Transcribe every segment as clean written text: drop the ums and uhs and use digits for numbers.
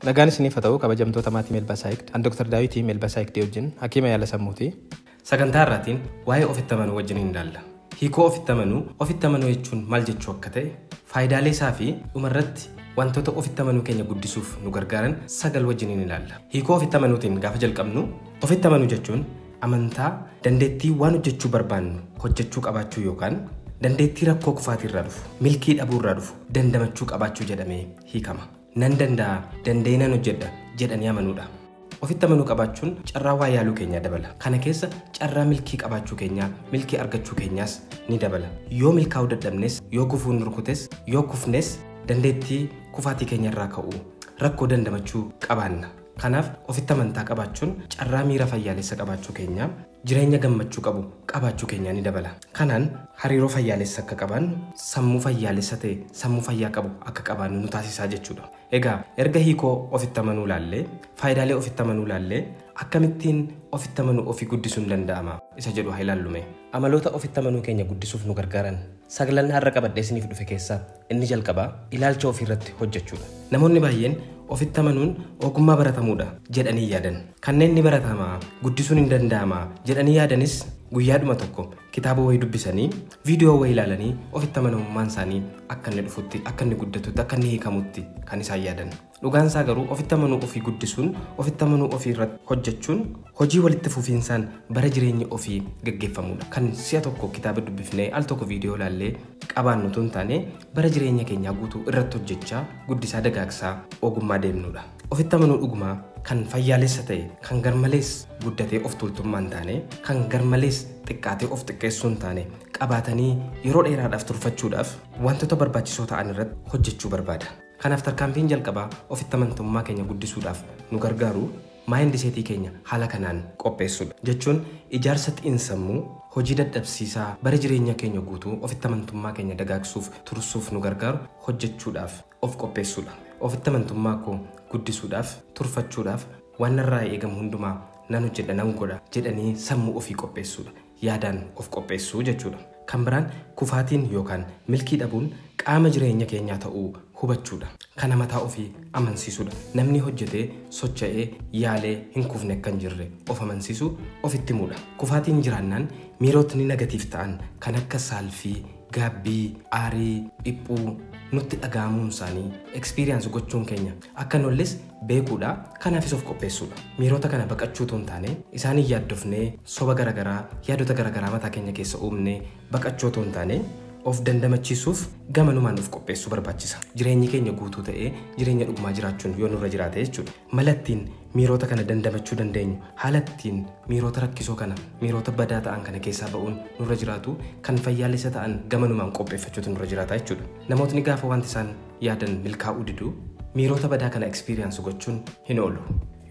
Nagaan isiniif haa ta'u kabajamtoota maatii Meelbaasaayikd an Dr. Daawitii Meelbaasaayikdii wajjin hakiima yaala sammuuti. Sagantaa irraatiin waa'ee ofitti amanuu wajjin hin ilaalla. Hiikoo ofitti amanuu jechuun maal jechuu akka ta'e, faayidaalee isaa fi dhumarratti wantoota ofitti amanuu keenya guddisuuf nu gargaaran 9 wajjin hin ilaalla. Hiikoo ofitti amanuutiin gaafa jalqabnu, ofitti amanuu jechuun amantaa dandeettii waan hojjechuu barbaannu hojjechuu qabaachuu yookaan dandeettii rakkoo kufaatii irraa dhufu, milkii dhabuu irraa dhufu dandamachuu qabaachuu jedhamee hiikama. Nan danda'a, dandeenyaan hojjedha jedhanii amanuudha. Ofitti amanuu qabaachuun carraa waa yaaluu keenyaa dabala. Kana keessa carraa milkii qabaachuu keenyaa, milkii argachuu keenyaas ni dabala. Yoo milkaa'uu dadhabnes, yoo gufuun rukutes, yoo kufnes dandeettii kufaatii keenya irraa ka'uu, rakkoo dandamachuu qabaanna. Kanaaf ofitti amantaa qabaachuun carraa miira fayyaalessa qabaachuu keenyaa, jireenya gammachuu qabu qabaachuu keenyaa ni dabala. Kanaan hariiroo fayyaalessa akka qabaannu, sammuu fayyaalessa ta'e sammuu fayyaa qabu akka qabaannu nu taasisaa jechuudha. Egaa erga hiikoo ofitti amanuu laallee, faayidaalee ofitti amanuu laallee, akkamittiin ofitti amanuu ofii guddisuun danda'ama isa jedhu haa ilaallume. Amaloota ofitti amanuu keenya guddisuuf nu gargaaran 9 har'a qabadhee isiniif dhufe keessaa inni jalqabaa ilaalcha ofii irratti hojjechuudha. Namoonni baay'een ofitti amanuun ogummaa baratamuudha jedhanii yaadan. Kanneen ni baratamaa, guddisuun hin danda'ama jedhanii yaadanis guyyaadhuma tokko kitaaba wayii dubbisanii, viidiyoo wayii ilaalanii ofitti amanamummaan isaanii akka inni dhufutti, akka inni guddatutti, akka inni hiikamutti kan isaan yaadan. Dhugaan isaa garuu ofitti amanuu ofii guddisuun, ofitti amanuu ofii irratti hojjechuun hojii walitti fufiinsaan bara jireenya ofii gaggeeffamuudha. Kan si'a tokko kitaaba dubbifnee al tokko viidiyoo ilaallee qabaannu tun taane bara jireenya keenyaa guutuu irratti hojjechaa guddisaa dagaagsaa ogummaa deemnuudha. Ofitti amanuu dhugumaa kan fayyaalessa ta'e, kan garmalees guddatee of tuultummaan taane, kan garmalees xiqqaatee of xiqqeessuu hin taane qabaatanii yeroo dheeraadhaaf turfachuudhaaf wantoota barbaachisoo ta'an irratti hojjechuu barbaada. Kanaaf tarkaanfiin jalqabaa ofitti amantummaa keenya guddisuudhaaf nu gargaaru maayindiseetii keenya haala kanaan qopheessuudha. Jechuun ijaarsa xiinsammuu hojii dadhabsiisaa bara jireenya keenya guutuu ofitti amantummaa keenya dagaagsuuf tursuuf nu gargaaru hojjechuudhaaf of qopheessuudha. Ofitti amantummaa koo guddisuudhaaf, turfachuudhaaf waan narraa eegamu hundumaa nan hojjedha, nan godha jedhanii sammuu ofii qopheessuudha. Yaadaan of qopheessuu jechuudha. Kan biraan kufaatiin yookaan milkii dhabuun qaama jireenya keenyaa ta'uu hubachuudha. Kana mataa ofii amansiisuudha. Namni hojjetee, socho'ee, yaalee hin kufne akka hin jirre of amansiisuu, ofitti himuudha. Kufaatiin jiraannaan miirotni negatiif ta'an kan akka saalfii, gaabbii, aarii, dhiphuu nutti dhaga'amuun isaanii eksperiyaans gochuun keenya akka nolles beekuudha. Kanaafis of qopheessuudha. Miirota kana baqachuutu hin taane isaanii yaaddofnee soba garagaraa, yaadota garagaraa mataa keenya keessa uumnee baqachuutu hin taane of dandamachiisuuf gamanumaan of qopheessuu barbaachisa. Jireenyi keenya guutuu ta'ee jireenya dhugumaa jiraachuun yoo nurra jiraate jechuudha. Malattiin miirota kana dandamachuu dandeenyu, haalattiin miirota rakkisoo kana, miirota badaa ta'an kana keessaa ba'uun nurra jiraatu, kan fayyaalessa ta'an gamanumaan qopheeffachuutu nurra jiraata jechuudha. Namootni gaafa wanti isaan yaadan milkaa'uu didu miirota badaa kana eksperiyaans gochuun hin oolu.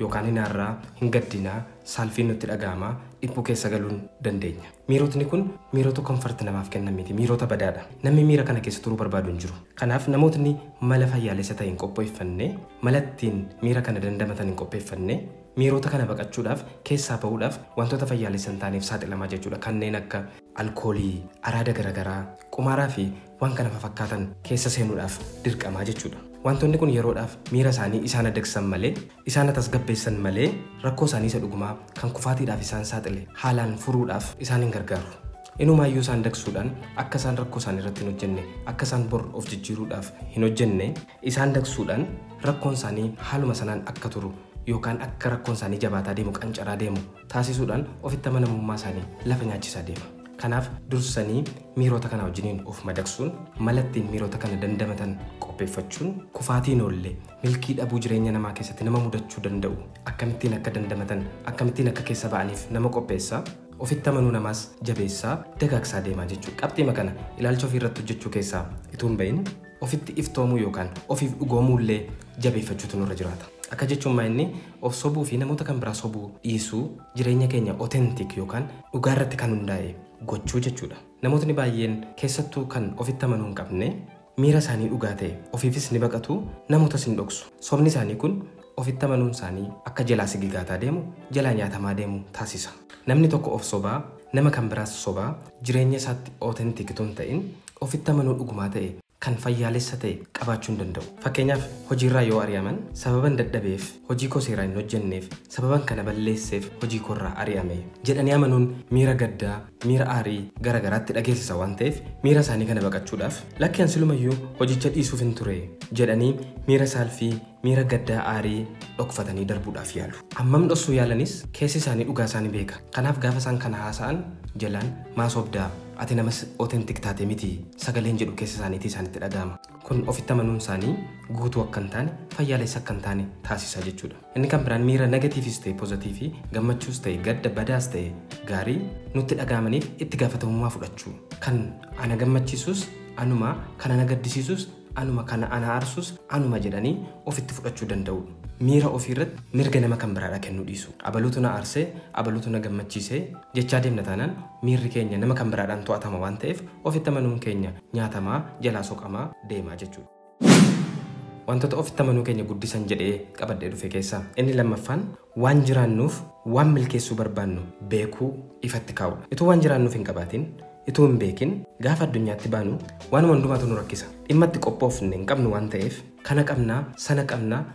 Yookaan hin aarraa, hin gaddinaa, saalfiin nutti dhaga'amaa, dhiphuu keessa galuun dandeenya. Miirotni kun miirota komforti namaaf kennan miti, miirota badaadha. Namni miira kana keessa turuu barbaadu hin jiru. Kanaaf namootni mala fayyaalessa ta'e hin qopheeffanne, malattiin miira kana dandamatan hin qopheeffanne, miirota kana baqachuudhaaf, keessaa ba'uudhaaf wantoota fayyaalessa hin taaneef saaxilamaa jechuudha. Kanneen akka alkoolii, araada garagaraa, qumaaraa fi waan kana fakkaatan keessa seenuudhaaf dirqamaa jechuudha. Wantoonni kun yeroodhaaf miira isaanii isaan adagsan malee, isaan tasgabbeessan malee rakkoo isaanii isa dhugumaa kan kufaatiidhaaf isaan saaxile haalaan furuudhaaf isaan hin gargaaru. Inumaayyuu isaan dagsuudhaan akka isaan rakkoo isaanii irratti hin hojjenne, akka isaan bor of jijjiiruudhaaf hin hojjenne, isaan dagsuudhaan rakkoon isaanii haaluma sanaan akka turu yookaan akka rakkoon isaanii jabaataa deemu, qancaraa deemu taasisuudhaan ofitti amanamummaa isaanii lafa nyaachisaa deema. Kanaaf dursanii miirota kana wajjiniin of madaqsuun, malattiin miirota kana dandamatan qopheeffachuun, kufaatiin oollee milkii dhabuu jireenya namaa keessatti nama mudachuu danda'u akkamittiin akka dandamatan, akkamittiin akka keessa ba'aniif nama qopheessaa. Ofitti amanuu namaas jabeessaa, dagaagsaa deemaa jechuudha. Qabxiima kana ilaalcha ofii irratti hojjechuu keessaa itoo hin bahin ofitti iftoomuu yookaan ofiif dhugoomuullee jabeeffachuutu nurra jiraata. Akka jechuun inni of sobuu fi namoota kan biraa sobuu dhiisuu jireenya keenya otentik yookaan dhugaa irratti kan hundaa'e gochuu jechuudha. Namootni baay'een keessattuu kan ofitti amanuu hin qabne miira isaanii dhugaa ta'e ofiifis ni baqatu, namootas hin dhoksu. Sobni isaanii kun ofitti amanuun isaanii akka jalaa sigigaataa deemu, jalaa nyaatamaa deemu taasisa. Namni tokko of sobaa, nama kan biraas sobaa, jireenya isaatti otentik tun ta'in ofitti amanuu dhugumaa ta'e kan fayyaalessa ta'e qabaachuu hin danda'u. Fakkeenyaaf hojiirraa yoo ari'aman sababan dadhabeef hojii koo seeraan hin hojjenneef sababan kana balleesseef hojii koorraa ari'ame jedhanii amanuun miira gaddaa miira aarii garagaraatti dhageessisa waan ta'eef miira isaanii kana baqachuudhaaf lakki ansilumayyuu hojicha dhiisuuf hin ture jedhanii miira saalfii miira gaddaa aarii dhokfatanii darbuudhaaf yaalu. Hammam dhoksuu yaalanis keessi isaanii dhugaa isaanii beeka. Kanaaf gaafa isaan kana haasa'an jalaan maasobdaa ati namas otentik taate miti sagaleen jedhu keessa isaaniitii isaanitti dhaga'ama. Kun ofitti amanuun isaanii guutuu akka hin taane fayyaalessa akka hin taane taasisa jechuudha. Inni kan biraan miira negatiifis ta'e pozitiivii gammachuus ta'e gadda badaas ta'e gaarii nutti dhaga'amaniif itti gaafatamummaa fudhachuu. Kan ana gammachiisus anuma kan ana gaddisiisus anuma kana ana aarsus anuma jedhanii ofitti fudhachuu danda'u. Miira ofiirratti mirga nama kan biraadha kennuu dhiisu. Abaluutu na aarsee, abaluutu na gammachiisee jechaa deemna taanaan miirri keenya nama kan biraadhaan to'atama waan ta'eef ofitti amanuun keenya nyaatamaa jalaa soqamaa deemaa jechuudha. Wantoota ofitti amanuu keenya guddisan jedhee qabadhee dhufe keessaa inni lammaffaan waan jiraannuuf waan milkeessuu barbaannu beekuu ifatti kaa'udha. Ituu waan jiraannuuf hin qabaatin ituu hin beekin gaafa addunyaatti baanu waan hundumaatu nu rakkisa. Dhimma itti qophoofne hin qabnu waan ta'eef kana qabnaa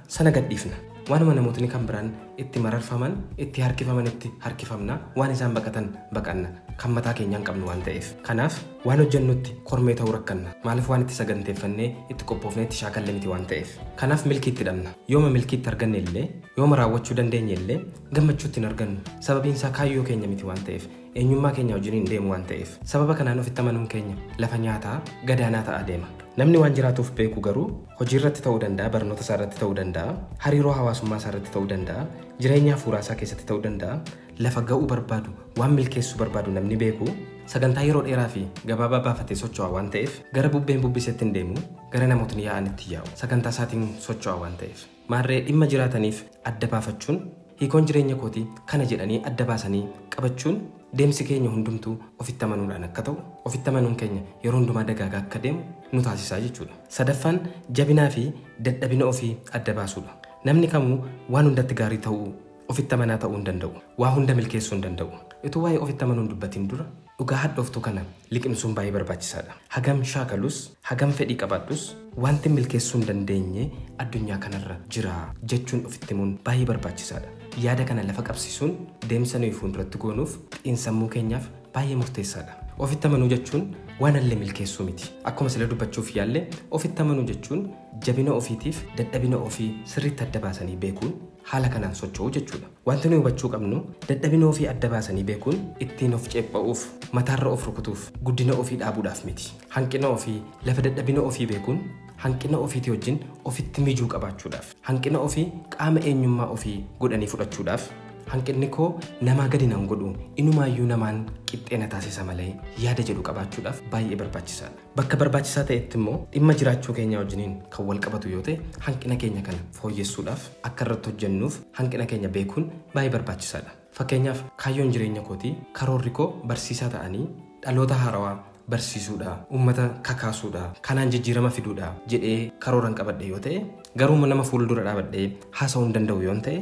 sana gadhiifna. Waanuma namootni kan biraan itti mararfaman itti harkifaman itti harkifamna waan isaan baqatan baqanna kan mataa keenya hin qabnu waan ta'eef. Kanaaf waan hojjennutti kormee ta'uu rakkanna. Maaliif waan itti saganteeffannee itti qophoofnee itti shaakallee miti waan ta'eef. Kanaaf milkiitti dhabna. Yooma milkiitti arganne illee yooma raawwachuu dandeenye illee gammachuutti hin argannu. Sababiin isaa kaayyoo keenya miti waan ta'eef. Eenyummaa keenya wajjin hin deemu waan ta'eef. Sababa kanaan ofitti amanuun keenya lafa nyaataa gadaanaa ta'aa deema. Namni waan jiraatuuf beeku garuu hojii irratti ta'uu danda'a, barnoota isaa irratti ta'uu danda'a, hariiroo hawaasummaa isaa irratti ta'uu danda'a, jireenya hafuuraa isaa keessatti ta'uu danda'a, lafa ga'uu barbaadu, waan milkeessuu barbaadu namni beeku sagantaa yeroo dheeraa fi gabaabaa baafatee socho'aa waan ta'eef gara bubbeen bubbisetti hin deemu, gara namootni yaa'anitti yaa'u. Sagantaa isaatiin socho'aa waan ta'eef. Maarree dhimma jiraataniif adda baafachuun hiikoon jireenya kootii kana jedhanii adda baasanii qabachuun deemsi keenya hundumtuu ofitti amanuudhaan akka ta'u, ofitti amanuun keenya yeroo hundumaa dagaagaa akka deemu nu taasisaa jechuudha. Sadaffaan jabinaa fi dadhabina ofii adda baasuudha. Namni kamuu waan hundatti gaarii ta'uu ofitti amanaa ta'uu hin danda'u. Waa hunda milkeessuu hin danda'u. Ituu waa'ee ofitti amanuun dubbatiin dura dhugaa hadhooftuu kana liqimsuun baay'ee barbaachisaadha. Hagam shaakalus, hagam fedhii qabaadhus wanti milkeessuu hin dandeenye addunyaa kanarra jira jechuun ofitti himuun baay'ee barbaachisaadha. Yaada kana lafa qabsiisuun deemsa nuyi fuulduratti goonuuf xiinsammuu keenyaaf baay'ee murteessaadha. Ofitti amanuu jechuun waan illee milkeessuu miti. Akkuma sila dubbachuuf yaalle ofitti amanuu jechuun jabina ofiitiif dadhabina ofii sirriitti adda baasanii beekuun haala kanaan socho'uu jechuudha. Wanti nuyi hubachuu qabnu dadhabina ofii adda baasanii beekuun ittiin of ceepha'uuf, mataarra of rukutuuf, guddina ofii dhaabuudhaaf miti. Hanqina ofii lafa dadhabina ofii beekuun hanqina ofiitii wajjin ofitti mijuu qabaachuudhaaf, hanqina ofii qaama eenyummaa ofii godhanii fudhachuudhaaf, hanqinni koo namaa gadi nan godhu inumaayyuu namaan qixxeena taasisa malee yaada jedhu qabaachuudhaaf baay'ee barbaachisaadha. Bakka barbaachisaa ta'etti immoo dhimma jiraachuu keenya wajjiniin kan wal qabatu yoo ta'e hanqina keenya kana fooyyessuudhaaf akka irratti hojjennuuf hanqina keenya beekuun baay'ee barbaachisaadha. Fakkeenyaaf kaayyoon jireenya kootii karoorri koo barsiisaa ta'anii dhaloota haarawaa barsiisuudha, uummata kakaasuudha, kanaan jijjiirama fiduudha jedhee karooran qabadhe yoo ta'e garuu nama fuuldura dhaabadhee haasa'uu hin danda'u yoo ta'e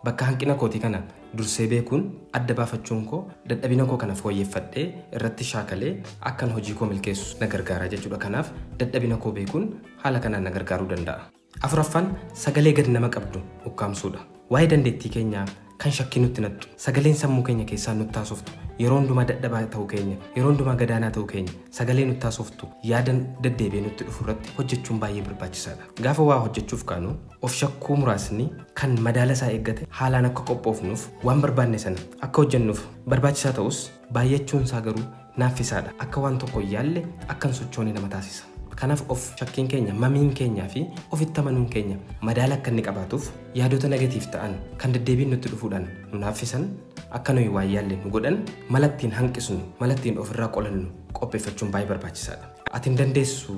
bakka hanqina kootii kana dursee beekuun adda baafachuun koo dadhabina koo kana fooyyeffadhee irratti shaakalee akkan hojii koo milkeessu na gargaara jechuudha. Kanaaf dadhabina koo beekuun haala kanaan na gargaaruu danda'a. Afuraffaan sagalee gad nama qabdu ukkaamsuudha. Waa'ee dandeettii keenyaa kan shakkii nutti nattu sagaleen sammuu keenya keessaa nutti haasoftu yeroo hundumaa dadhabaa ta'uu keenya yeroo hundumaa gadaanaa ta'uu keenya sagalee nutti haasoftu yaadan deddeebi'ee nutti dhufu irratti hojjechuun baay'ee barbaachisaadha. Gaafa waa hojjechuuf kaanu of shakkuu muraasni kan madaala isaa eeggate haalaan akka qophoofnuuf waan barbaanne sana akka hojjennuuf barbaachisaa ta'us baay'achuun isaa garuu naaffisaadha. Akka waan tokko yaalle akkan sochoone nama taasisa. Kanaaf of shakkiin keenya, mamiin keenyaa fi ofitti amanuun keenya madaala akka inni qabaatuuf yaadota negatiif ta'an kan deddeebiin nutti dhufuudhaan nu naaffisan akka nuyi waa yaalle nu godhan mala ittiin hanqisnu, mala ittiin ofirraa qolannu qopheeffachuun baay'ee barbaachisaadha. Ati hin dandeessu,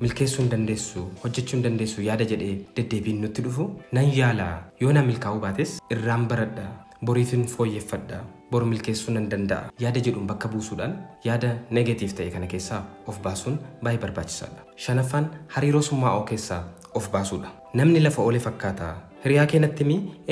milkeessuu hin dandeessu, hojjechuu hin dandeessu yaada jedhee deddeebiin nutti dhufu nan yaala yoo na milkaa'uu baates irraan baradha, boriifin fooyyeffadha, bor milkeessuu nan danda'a yaada jedhuun bakka buusuudhaan yaada negatiif ta'e kana keessaa of baasuun baay'ee barbaachisaadha. Shanaffaan hariiroo summaa'oo keessaa of baasuudha. Namni lafa oole fakkaata. Hiriyaa keenatti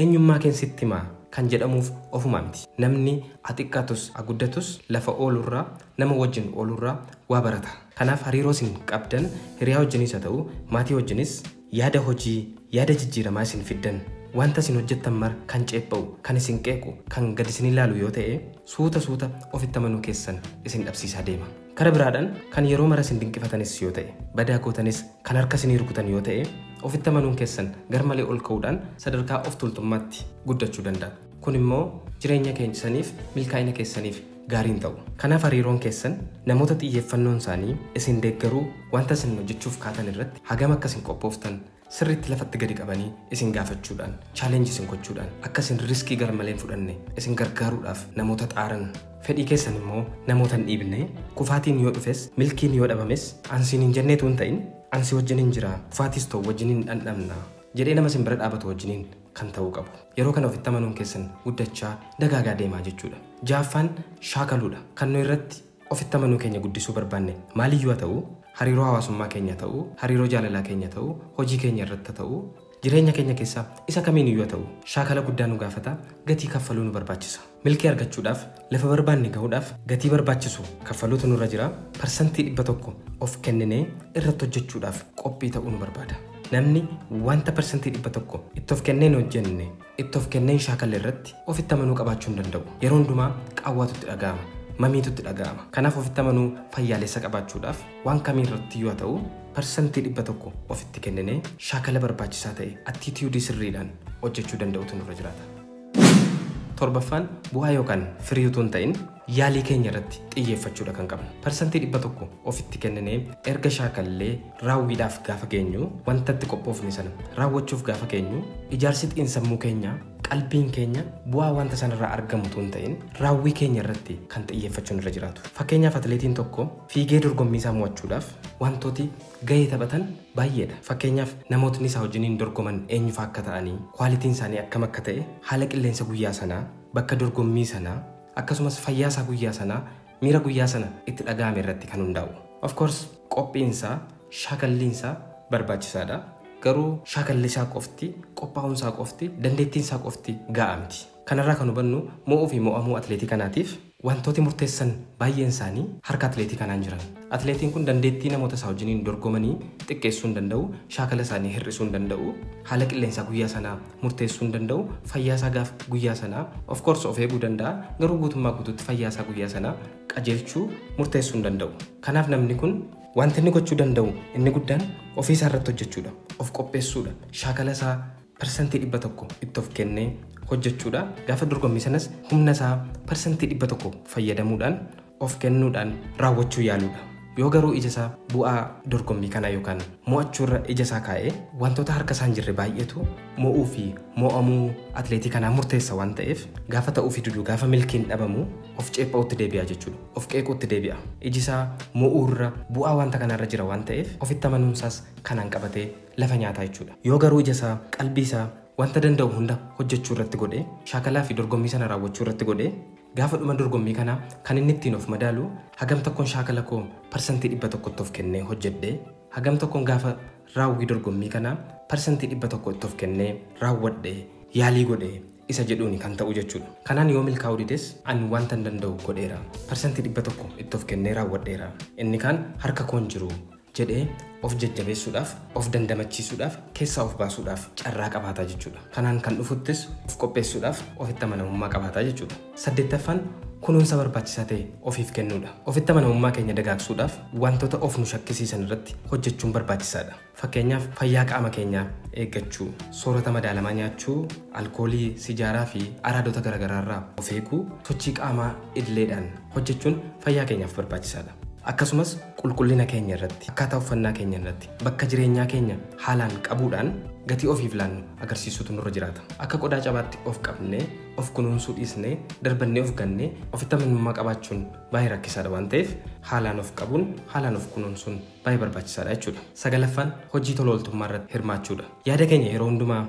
eenyummaa keen sitti himaa kan jedhamuuf ofuma miti. Namni xiqqaatus guddatus lafa oolurraa nama wajjin oolurraa waa barata. Kanaaf hariiroo isin qabdan hiriyaa wajjinis haa ta'u maatii wajjinis yaada hojii yaada jijjiiramaa isin fiddan wanta isin hojjettan mar kan ceepha'u kan isin qeequ kan gad isin ilaalu yoo ta'e suuta ofitti amanuu keessan isin dhabsiisaa deema. Kara biraadhaan kan yeroo mara isin dinqifatanis yoo ta'e badaa gootanis kan harka isinii rukutan yoo ta'e ofitti amanuun keessan garmalee ol ka'uudhaan sadarkaa of tuultummaatti guddachuu danda'a. Kun immoo jireenya keessaniif milkaa'ina keessaniif gaariin ta'u. Kanaaf hariiroon keessan namoota xiyyeeffannoon isaanii isin deeggaruu wanta isin hojjechuuf kaatan irratti hagam akka isin qophooftan sirriitti lafatti gadi qabanii isin gaafachuudhaan chaalenjii isin gochuudhaan akka isin riskii garmalee hin fudhanne isin gargaaruudhaaf namoota xaaran fedhii keessan immoo namoota hin dhiibne kufaatiin yoo dhufes milkiin yoo dhabames ansiin hin jenneetu hin ta'in ansi wajjin hin jira kufaatiis ta'u wajjin hin dhandhamna jedhee nama isin bira dhaabatu wajjiniin kan ta'uu qabu. Yeroo kana ofitti amanuun keessan guddachaa dagaagaa deemaa jechuudha. Jaaffaan shaakaluudha. Kan nu irratti ofitti amanuu keenya guddisuu barbaanne maaliyyuu haa ta'u hariiroo hawaasummaa keenya ta'u hariiroo jaalalaa keenya ta'u hojii keenya irratti ta'u jireenya keenya keessaa isa kamiiniyyuu haa ta'u shaakala guddaa nu gaafata gatii kaffaluu nu barbaachisa. Milkii argachuudhaaf lafa barbaanne gahuudhaaf gatii barbaachisu kaffaluutu nurra jira. Parsantii 100 of kenninee irratti hojjechuudhaaf qophii ta'uu nu barbaada. Namni wanta parsantii 100 itti of kenneen hojjenne itti of kenneen shaakala irratti ofitti amanuu qabaachuu hin danda'u. Yeroo hundumaa qaawwaatutti dhaga'ama. Mamiitutti dhaga'ama. Kanaaf ofitti amanuu fayyaalessa qabaachuudhaaf waan kamiirratti yoo ta'u parsantii 100 ofitti kenninee shaakala barbaachisaa ta'e attituudii sirriidhaan hojjechuu danda'utu nurra jiraata. Torbaffaan bu'aa yookaan firii utuu hin ta'in yaalii keenya irratti xiyyeeffachuudha kan qabnu. Parsantii 100 ofitti kenninee erga shaakallee raawwiidhaaf gaafa geenyu wanta itti qophoofne sana raawwachuuf gaafa geenyu ijaarsi xiinsammuu keenya qalbiin keenya bu'aa wanta sanarraa argamu utuu hin ta'in raawwii keenya irratti kan xiyyeeffachuun irra jiraatu. Fakkeenyaaf atileetiin tokko fiigee dorgommii isaa mo'achuudhaaf wantooti gahee taphatan baay'eedha. Fakkeenyaaf namootni isaa wajjiniin dorgoman eenyufa akka ta'anii kwaalitiin isaanii akkam akka ta'e haala qilleensa guyyaa sanaa bakka dorgommii sanaa akkasumas fayyaasaa guyyaa sanaa miira guyyaa sana itti dhaga'ame irratti kan hundaa'u. Of course qophiinsaa shaakalliinsaa barbaachisaadha. Garuu shaakallisaa qofti qophaa'uunsaa qofti dandeettiinsaa qofti ga'a miti. Kanarraa kan hubannu mo'uu fi mo'amuu atileetii kanaatiif wantooti murteessan baay'een isaanii harka atileetii kanaan jiran. Atileetiin kun dandeettii namoota isaa wajjiniin dorgomanii xiqqeessuu hin danda'u, shaakala isaanii hir'isuu hin danda'u, haala qilleensaa guyyaa sanaa murteessuu hin danda'u, fayyaasaa gaaf guyyaa sanaa of course of eeguu danda'a, garuu guutummaa guutuutti fayyaasaa guyyaa sanaa qajeelchuu murteessuu hin danda'u. Kanaaf namni kun wanti inni gochuu danda'u inni guddaan ofiisaa irratti hojjechuudha, of qopheessuudha, shaakala isaa parsantii 100 itti of kennee hojjechuudha. Gaafa dorgommii sanas humna isaa parsantii 100 fayyadamuudhaan of kennuudhaan raawwachuu yaaluudha. Yoo garuu ija isaa bu'aa dorgommii kanaa yookaan mo'achuurra ija isaa kaa'ee wantoota harka isaa hin jirre baay'eetu mo'uu fi mo'amuu atileetii kanaa murteessa waan ta'eef gaafa ta'uu fi duduu gaafa milkiin dhabamu of ceepha'utti deebi'a jechuudha. Of qeequutti deebi'a. Iji isaa mo'uurra bu'aa wanta kanarra jira waan ta'eef ofitti amanuunsaas kanaan qabatee lafa nyaataa jechuudha. Yoo garuu ija isaa qalbii isaa wanta danda'u hunda hojjechuu irratti godhee shaakalaa fi dorgommii sana raawwachuu irratti godhee gaafa dhuma dorgommii kana kan inni ittiin of madaalu hagam tokkoon shaakala koo parsantii 100 of kennee hojjedhee hagam tokkoon gaafa raawwii dorgommii kana parsantii 100 of kennee raawwadhee yaalii godhee isa jedhuuni kan ta'u jechuudha. Kanaan yoo milkaa'uu dides ani wanta hin danda'u godheera parsantii 100 itti of kennee raawwadheera inni kaan harka koon jiru jedhee of jajjabeessuudhaaf of dandamachiisuudhaaf keessaa of baasuudhaaf carraa qabaataa jechuudha. Kanaan kan dhufuttis of qopheessuudhaaf ofitti amanamummaa qabaataa jechuudha. 8ffaan kunuunsa barbaachisaa ta'e ofiif kennuudha. Ofitti amanamummaa keenya dagaagsuudhaaf wantoota of nu shakkisiisan irratti hojjechuun barbaachisaadha. Fakkeenyaaf fayyaa qaama keenyaa eeggachuu, soorata madaalamaa nyaachuu, alkoolii, sijaaraa fi araadota garaagaraa irraa of eeguu, sochii qaamaa idileedhaan hojjechuun fayyaa keenyaaf barbaachisaadha. Akkasumas qulqullina keenya irratti, akkaataa uffannaa keenya irratti, bakka jireenyaa keenya haalaan qabuudhaan gatii ofiif laannu agarsiisuutu nurra jiraata. Akka qodaa cabaatti of qabnee, of kunuunsuu dhiisnee, darbannee of gannee, ofitti amanamummaa qabaachuun baay'ee rakkisaadha waan ta'eef haalaan of qabuun, haalaan of kunuunsuun baay'ee barbaachisaadha jechuudha. 9ffaan hojii tola ooltummaa irratti hirmaachuudha. Yaada keenya yeroo hundumaa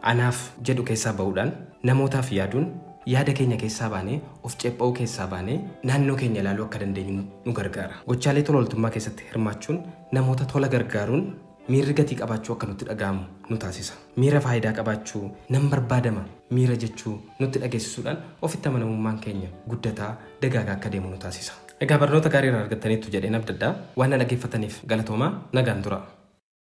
anaaf jedhu keessaa bahuudhaan namootaaf yaaduun yaada keenya keessaa baanee of ceepha'uu keessaa baanee naannoo keenya ilaaluu akka dandeenyu nu gargaara. Gochaalee tola ooltummaa keessatti hirmaachuun namoota tola gargaaruun miirri gatii qabaachuu akka nutti dhaga'amu nu taasisa. Miira faayidaa qabaachuu nan barbaadama miira jechuu nutti dhageessisuudhaan ofitti amanamummaan keenya guddataa dagaagaa akka deemu nu taasisa. Egaa barnoota gaarii irraa argattaniitu jedheen abdaddaa waan na dhaggeeffataniif galatoomaa nagaan tura.